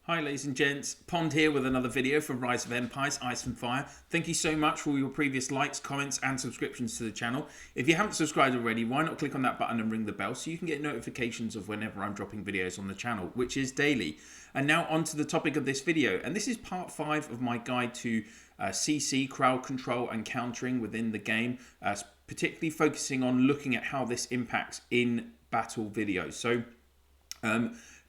Hi ladies and gents, Pond here with another video for Rise of Empires, Ice and Fire. Thank you so much for all your previous likes, comments and subscriptions to the channel. If you haven't subscribed already, why not click on that button and ring the bell so you can get notifications of whenever I'm dropping videos on the channel, which is daily. And now on to the topic of this video, and this is part 5 of my guide to CC, crowd control and countering within the game, particularly focusing on looking at how this impacts in battle videos. So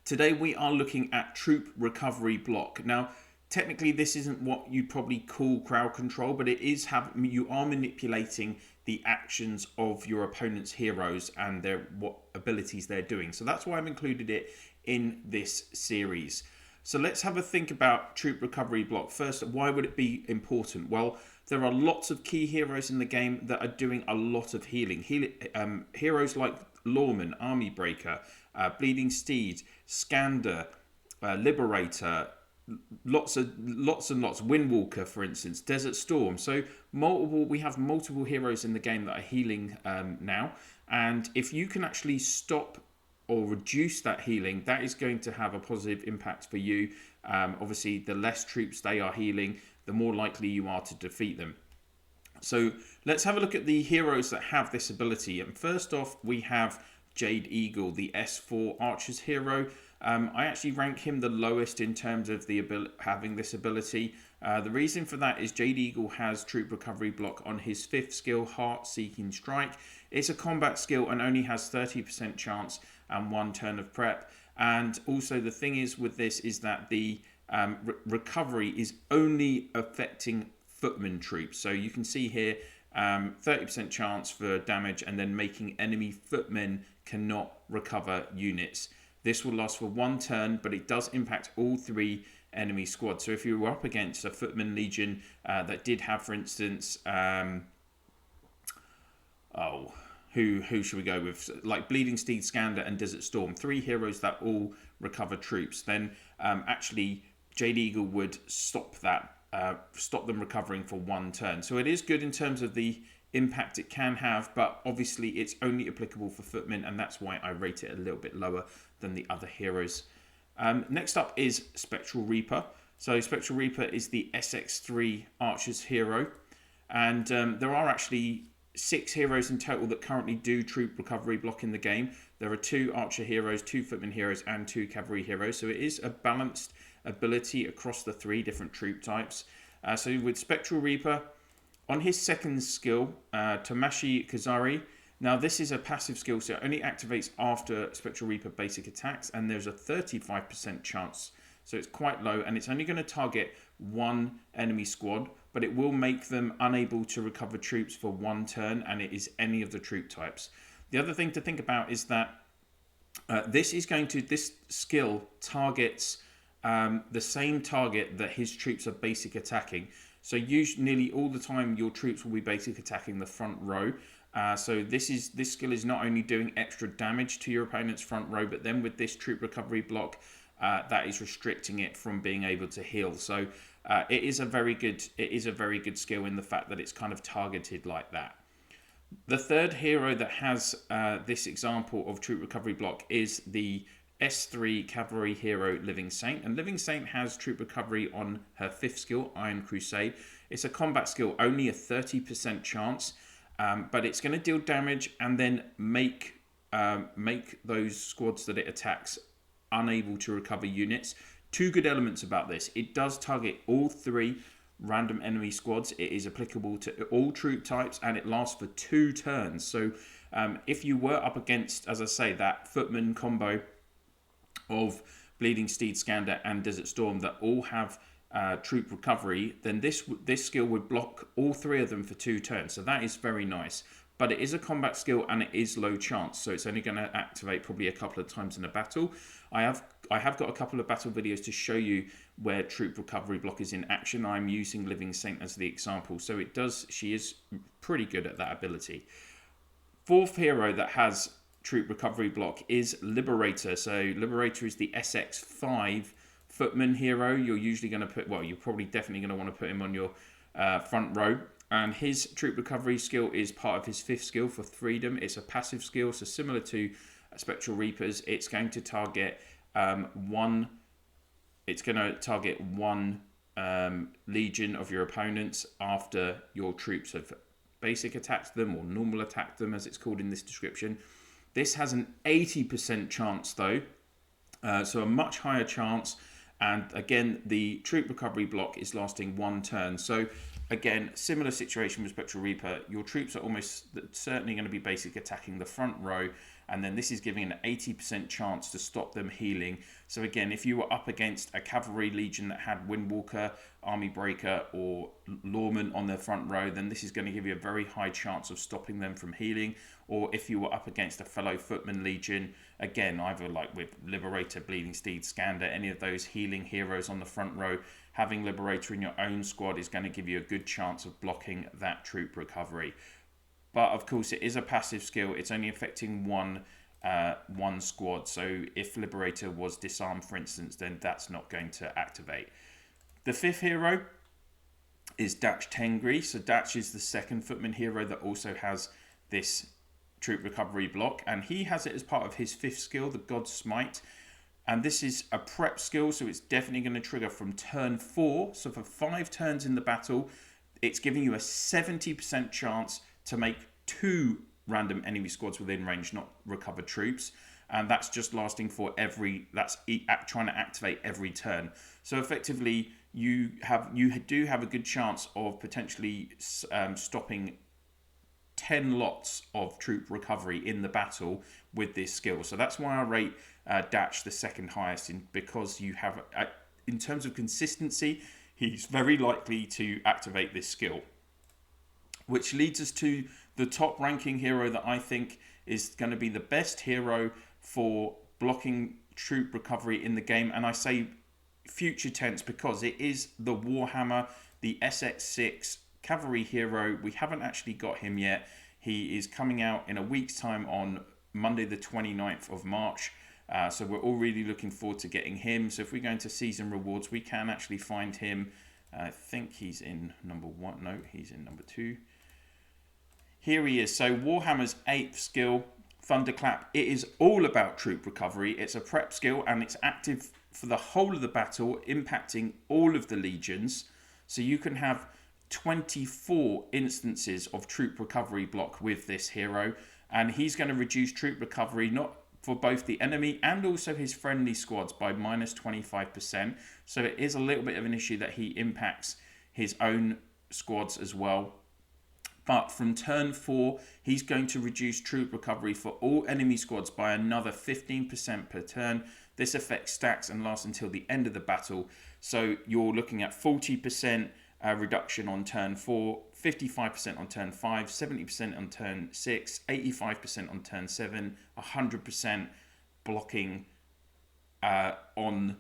today we are looking at troop recovery block. Now, technically this isn't what you'd probably call crowd control, but it is you are manipulating the actions of your opponent's heroes and what abilities they're doing. So that's why I've included it in this series. So let's have a think about troop recovery block. First, why would it be important? Well, there are lots of key heroes in the game that are doing a lot of healing. Heroes like Lawman, Army Breaker, Bleeding Steed, Scander, Liberator, lots and lots, Windwalker for instance, Desert Storm. So we have multiple heroes in the game that are healing now, and if you can actually stop or reduce that healing, that is going to have a positive impact for you. Obviously, the less troops they are healing, the more likely you are to defeat them. So let's have a look at the heroes that have this ability. And first off, we have Jade Eagle, the S4 Archer's hero. I actually rank him the lowest in terms of having this ability. The reason for that is Jade Eagle has troop recovery block on his 5th skill, Heart Seeking Strike. It's a combat skill and only has 30% chance and 1 turn of prep. And also the thing is with this is that the recovery is only affecting footman troops. So you can see here 30% chance for damage, and then making enemy footmen cannot recover units. This will last for 1 turn, but it does impact all 3 enemy squads. So if you were up against a footman legion that did have, for instance, who should we go with? Like Bleeding Steed, Scander and Desert Storm, 3 heroes that all recover troops. Then actually Jade Eagle would stop that. Stop them recovering for 1 turn. So it is good in terms of the impact it can have, but obviously it's only applicable for footmen, and that's why I rate it a little bit lower than the other heroes. Next up is Spectral Reaper. So Spectral Reaper is the SX3 Archer's hero, and there are actually 6 heroes in total that currently do troop recovery block in the game. There are 2 Archer heroes, 2 Footman heroes and 2 Cavalry heroes, so it is a balanced ability across the 3 different troop types. So with Spectral Reaper, on his 2nd skill, Tamashi Kazari, now this is a passive skill, so it only activates after Spectral Reaper basic attacks, and there's a 35% chance, so it's quite low, and it's only going to target 1 enemy squad, but it will make them unable to recover troops for 1 turn, and it is any of the troop types. The other thing to think about is that this skill targets the same target that his troops are basic attacking. So nearly all the time your troops will be basic attacking the front row. So this skill is not only doing extra damage to your opponent's front row, but then with this troop recovery block, that is restricting it from being able to heal. So it is a very good skill in the fact that it's kind of targeted like that. The 3rd hero that has this example of troop recovery block is the S3 Cavalry hero Living Saint, and Living Saint has troop recovery on her 5th skill, Iron Crusade. It's a combat skill, only a 30% chance, but it's going to deal damage and then make those squads that it attacks unable to recover units. 2 good elements about this: it does target all 3 random enemy squads, it is applicable to all troop types, and it lasts for 2 turns. So if you were up against, as I say, that footman combo of Bleeding Steed, Scander and Desert Storm that all have troop recovery, then this skill would block all 3 of them for 2 turns. So that is very nice, but it is a combat skill and it is low chance, so it's only going to activate probably a couple of times in a battle. I have got a couple of battle videos to show you where troop recovery block is in action. I'm using Living Saint as the example, so she is pretty good at that ability. 4th hero that has troop recovery block is Liberator. So Liberator is the SX5 footman hero. You're usually going to put, well, you're probably definitely going to want to put him on your front row, and his troop recovery skill is part of his 5th skill for Freedom. It's a passive skill, so similar to Spectral Reapers, it's going to target 1 it's going to target one legion of your opponents after your troops have basic attacked them, or normal attacked them as it's called in this description. This has an 80% chance though, so a much higher chance. And again, the troop recovery block is lasting 1 turn. So again, similar situation with Spectral Reaper. Your troops are almost certainly going to be basic attacking the front row, and then this is giving an 80% chance to stop them healing. So again, if you were up against a cavalry legion that had Windwalker, Army Breaker, or Lawman on their front row, then this is going to give you a very high chance of stopping them from healing. Or if you were up against a fellow Footman Legion, again, either like with Liberator, Bleeding Steed, Scander, any of those healing heroes on the front row, having Liberator in your own squad is going to give you a good chance of blocking that troop recovery. But of course, it is a passive skill. It's only affecting one squad. So if Liberator was disarmed, for instance, then that's not going to activate. The 5th hero is Datch Tengri. So Datch is the 2nd Footman hero that also has this troop recovery block, and he has it as part of his 5th skill, the God's Smite. And this is a prep skill, so it's definitely going to trigger from turn 4. So for 5 turns in the battle, it's giving you a 70% chance to make 2 random enemy squads within range not recover troops, and that's just lasting for trying to activate every turn. So effectively, you do have a good chance of potentially stopping 10 lots of troop recovery in the battle with this skill. So that's why I rate Datch the 2nd highest, because you have, in terms of consistency, he's very likely to activate this skill. Which leads us to the top ranking hero that I think is going to be the best hero for blocking troop recovery in the game. And I say future tense because it is the Warhammer, the SX6 cavalry hero. We haven't actually got him yet. He is coming out in a week's time on Monday the 29th of March. So we're all really looking forward to getting him. So if we go into season rewards, we can actually find him. I think he's in number 1. No, he's in number 2. Here he is. So Warhammer's 8th skill, Thunderclap. It is all about troop recovery. It's a prep skill, and it's active for the whole of the battle, impacting all of the legions. So you can have 24 instances of troop recovery block with this hero, and he's going to reduce troop recovery not for both the enemy and also his friendly squads by minus 25%. So it is a little bit of an issue that he impacts his own squads as well. But from turn 4, he's going to reduce troop recovery for all enemy squads by another 15% per turn. This effect stacks and lasts until the end of the battle. So you're looking at 40% reduction on turn 4, 55% on turn 5, 70% on turn 6, 85% on turn 7, 100% blocking on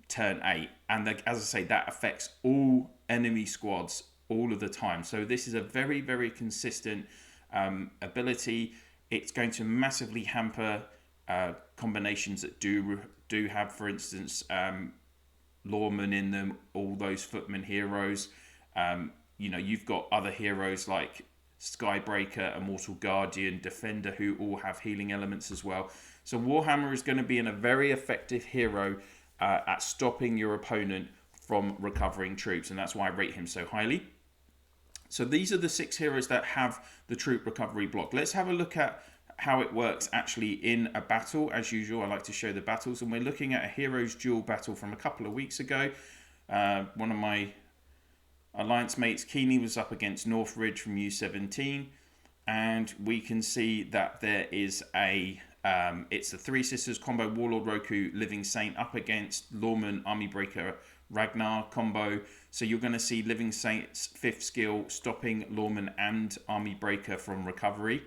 turn 8. And as I say, that affects all enemy squads all of the time. So this is a very, very consistent ability. It's going to massively hamper combinations that do have, for instance, Lawman in them, all those Footman heroes. You've got other heroes like Skybreaker, Immortal Guardian, Defender, who all have healing elements as well. So Warhammer is going to be a very effective hero at stopping your opponent from recovering troops, and that's why I rate him so highly. So these are the 6 heroes that have the troop recovery block. Let's have a look at how it works actually in a battle. As usual, I like to show the battles, and we're looking at a Heroes Duel battle from a couple of weeks ago. One of my alliance mates, Keeney, was up against Northridge from U17, and we can see that there is it's the Three Sisters combo, Warlord Roku, Living Saint up against Lawman, Army Breaker, Ragnar combo. So you're going to see Living Saint's 5th skill stopping Lawman and Army Breaker from recovery.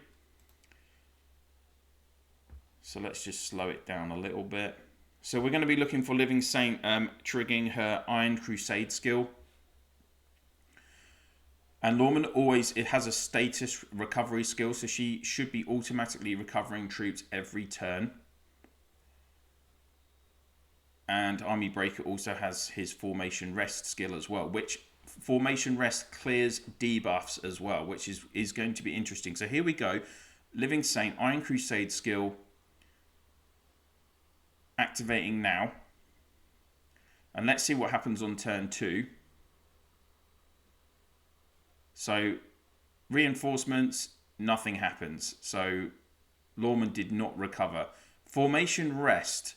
So let's just slow it down a little bit. So we're going to be looking for Living Saint triggering her Iron Crusade skill. And Lawman it has a status recovery skill, so she should be automatically recovering troops every turn. And Army Breaker also has his Formation Rest skill as well, which Formation Rest clears debuffs as well, which is going to be interesting. So here we go. Living Saint, Iron Crusade skill, activating now. And let's see what happens on turn 2. So reinforcements, nothing happens. So Lorman did not recover. Formation rest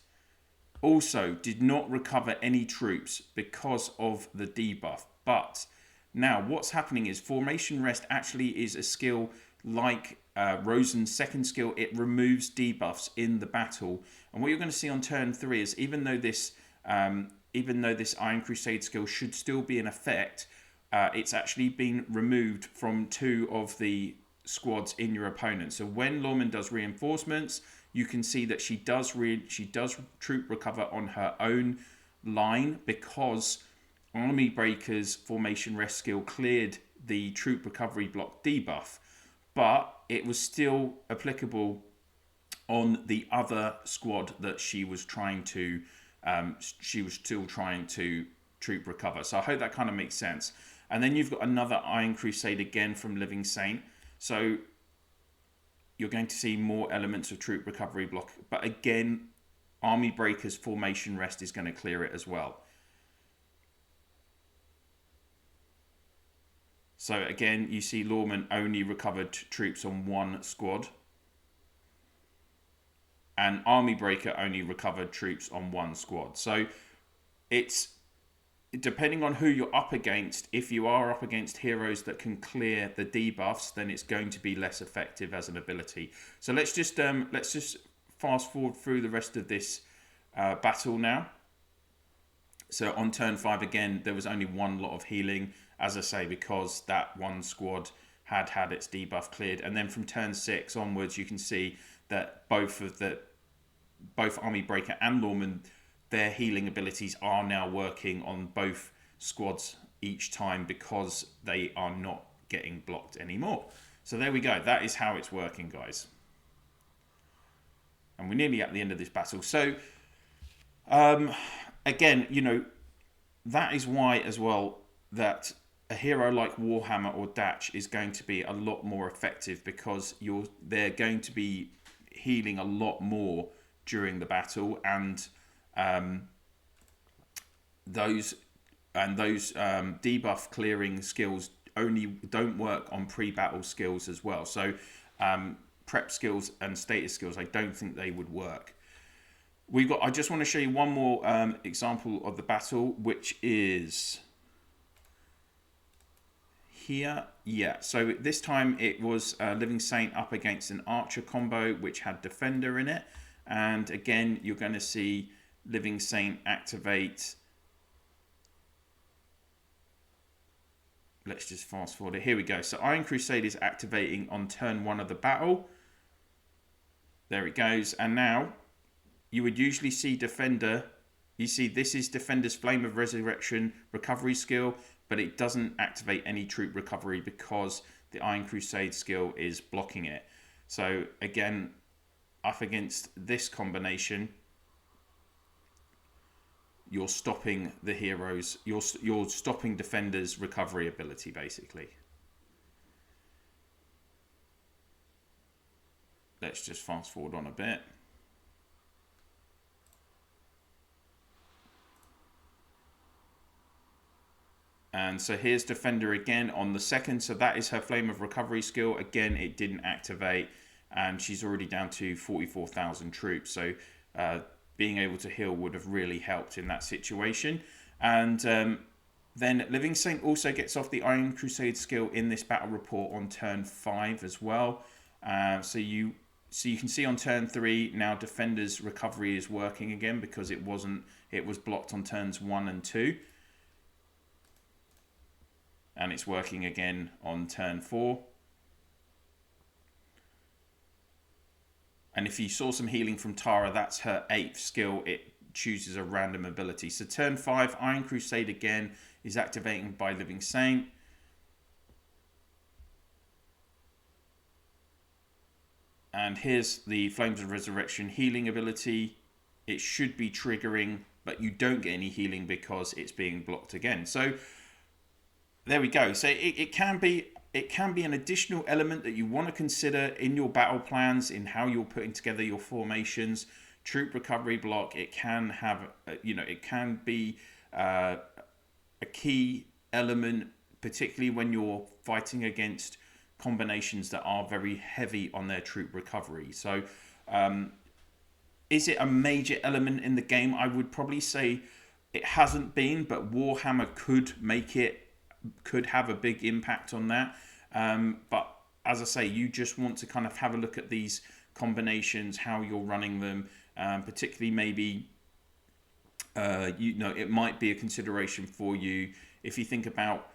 also did not recover any troops because of the debuff. But now what's happening is formation rest actually is a skill like Rosen's second skill. It removes debuffs in the battle. And what you're going to see on turn 3 is even though this Iron Crusade skill should still be in effect, it's actually been removed from 2 of the squads in your opponent. So when Lorman does reinforcements, you can see that she does troop recover on her own line because Army Breaker's formation rest skill cleared the troop recovery block debuff, but it was still applicable on the other squad that she was trying to still trying to troop recover. So I hope that kind of makes sense. And then you've got another Iron Crusade again from Living Saint. So you're going to see more elements of troop recovery block. But again, Army Breaker's formation rest is going to clear it as well. So again, you see Lorman only recovered troops on 1 squad. And Army Breaker only recovered troops on 1 squad. So it's depending on who you're up against. If you are up against heroes that can clear the debuffs, then it's going to be less effective as an ability. So let's just fast forward through the rest of this battle now. So on turn 5 again, there was only 1 lot of healing, as I say, because that 1 squad had its debuff cleared. And then from turn 6 onwards, you can see that both Army Breaker and Lorman, their healing abilities are now working on both squads each time because they are not getting blocked anymore. So there we go. That is how it's working, guys. And we're nearly at the end of this battle. So again, you know, that is why as well that a hero like Warhammer or Datch is going to be a lot more effective because they're going to be healing a lot more during the battle, and those debuff clearing skills only don't work on pre-battle skills as well. So prep skills and status skills, I don't think they would work. I just want to show you one more example of the battle, which is here. Yeah, so this time it was Living Saint up against an Archer combo which had Defender in it, and again you're going to see Living Saint activate. Let's just fast forward it. Here we go. So Iron Crusade is activating on turn 1 of the battle. There it goes. And now you would usually see Defender. You see this is Defender's Flame of Resurrection recovery skill, but it doesn't activate any troop recovery because the Iron Crusade skill is blocking it. So again, up against this combination, you're stopping the heroes, you're stopping Defender's recovery ability, basically. Let's just fast forward on a bit. And so here's Defender again on the second. So that is her Flame of Recovery skill. Again, it didn't activate, and she's already down to 44,000 troops. So being able to heal would have really helped in that situation. And then Living Saint also gets off the Iron Crusade skill in this battle report on turn 5 as well. So you can see on turn 3 now Defender's recovery is working again because it was blocked on turns 1 and 2. And it's working again on turn 4. And if you saw some healing from Tara, that's her 8th skill. It chooses a random ability. So turn 5, Iron Crusade again is activating by Living Saint. And here's the Flames of Resurrection healing ability. It should be triggering, but you don't get any healing because it's being blocked again. So there we go. So it can be an additional element that you want to consider in your battle plans, in how you're putting together your formations. Troop recovery block, it can have, it can be a key element, particularly when you're fighting against combinations that are very heavy on their troop recovery. So is it a major element in the game? I would probably say it hasn't been, but Warhammer could have a big impact on that. But as I say, you just want to kind of have a look at these combinations, how you're running them, particularly maybe it might be a consideration for you if you think about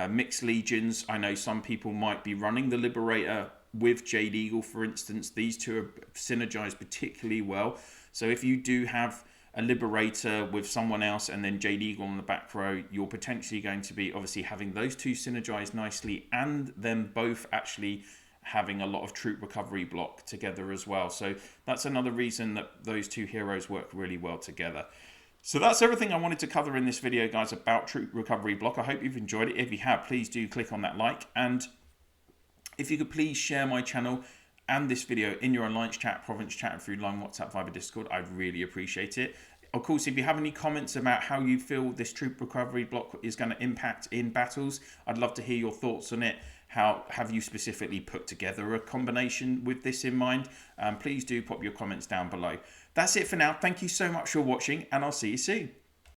mixed legions. I know some people might be running the Liberator with Jade Eagle, for instance. These two are synergized particularly well. So if you do have a Liberator with someone else and then Jade Eagle on the back row, you're potentially going to be obviously having those two synergized nicely, and then both actually having a lot of troop recovery block together as well. So that's another reason that those two heroes work really well together. So that's everything I wanted to cover in this video, guys, about troop recovery block. I hope you've enjoyed it. If you have, please do click on that like. And if you could please share my channel and this video in your alliance chat, province chat, through line, WhatsApp, Viber, Discord, I'd really appreciate it. Of course, if you have any comments about how you feel this troop recovery block is going to impact in battles, I'd love to hear your thoughts on it. How have you specifically put together a combination with this in mind? Please do pop your comments down below. That's it for now. Thank you so much for watching, and I'll see you soon.